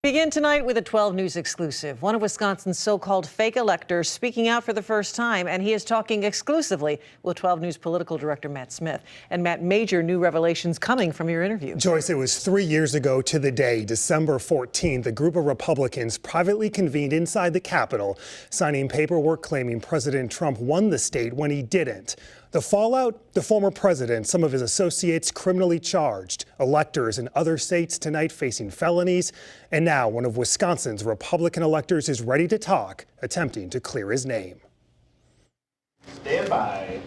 Begin tonight with a 12 News exclusive. One of Wisconsin's so-called fake electors speaking out for the first time, and he is talking exclusively with 12 News political director Matt Smith. And Matt, major new revelations coming from your interview. Joyce, it was 3 years ago to the day, December 14th, a group of Republicans privately convened inside the Capitol, signing paperwork claiming President Trump won the state when he didn't. The fallout, the former president, some of his associates criminally charged, electors in other states tonight facing felonies, and now one of Wisconsin's Republican electors is ready to talk, attempting to clear his name. Stand by.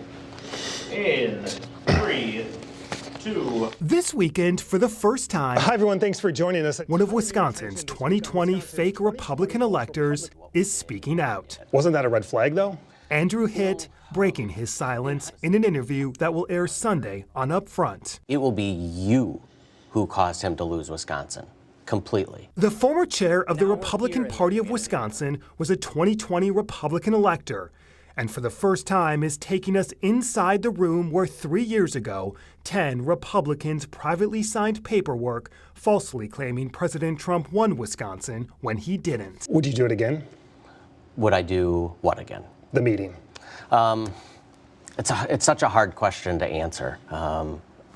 In 3, 2. This weekend, for the first time, hi everyone, thanks for joining us. One of Wisconsin's 2020 fake Republican electors is speaking out. Wasn't that a red flag, though? Andrew Hitt breaking his silence in an interview that will air Sunday on Upfront. It will be you who caused him to lose Wisconsin. Completely. The former chair of the Republican Party of Wisconsin was a 2020 Republican elector, and for the first time is taking us inside the room where 3 years ago, 10 Republicans privately signed paperwork falsely claiming President Trump won Wisconsin when he didn't. Would you do it again? Would I do what again? The meeting. It's such a hard question to answer.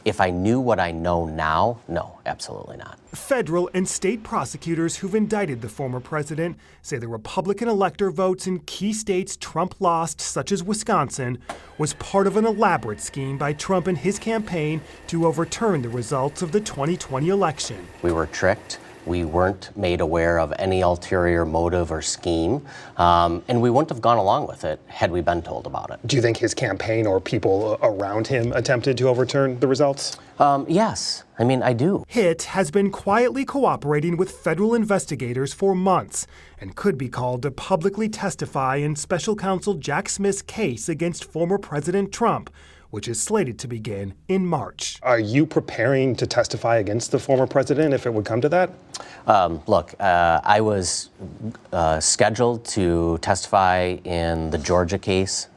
If I knew what I know now, no, absolutely not. Federal and state prosecutors who've indicted the former president say the Republican elector votes in key states Trump lost, such as Wisconsin, was part of an elaborate scheme by Trump and his campaign to overturn the results of the 2020 election. We were tricked. We weren't made aware of any ulterior motive or scheme, and we wouldn't have gone along with it had we been told about it. Do you think his campaign or people around him attempted to overturn the results? Yes, I mean, I do. Hitt has been quietly cooperating with federal investigators for months and could be called to publicly testify in special counsel Jack Smith's case against former President Trump, which is slated to begin in March. Are you preparing to testify against the former president if it would come to that? Look, I was scheduled to testify in the Georgia case.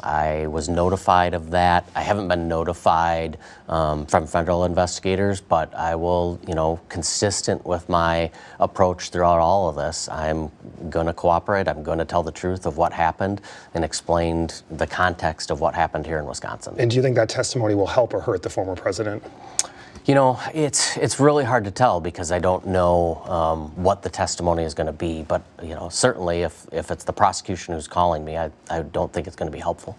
I was notified of that. I haven't been notified from federal investigators, but I will, consistent with my approach throughout all of this, I'm going to cooperate. I'm going to tell the truth of what happened and explain the context of what happened here in Wisconsin. And do you think that testimony will help or hurt the former president? It's really hard to tell because I don't know what the testimony is going to be. But, certainly if it's the prosecution who's calling me, I don't think it's going to be helpful.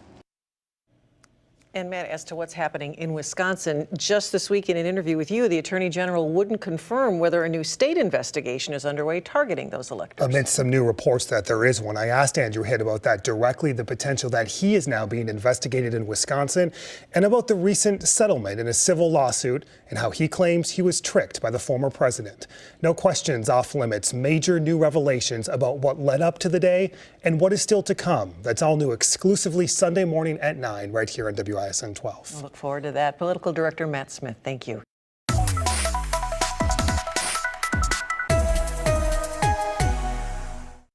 And Matt, as to what's happening in Wisconsin, just this week in an interview with you, the Attorney General wouldn't confirm whether a new state investigation is underway targeting those electors. Amidst some new reports that there is one, I asked Andrew Hitt about that directly, the potential that he is now being investigated in Wisconsin, and about the recent settlement in a civil lawsuit and how he claims he was tricked by the former president. No questions off limits, major new revelations about what led up to the day and what is still to come. That's all new exclusively Sunday morning at 9 right here on WISN 12. I look forward to that. Political Director Matt Smith, thank you.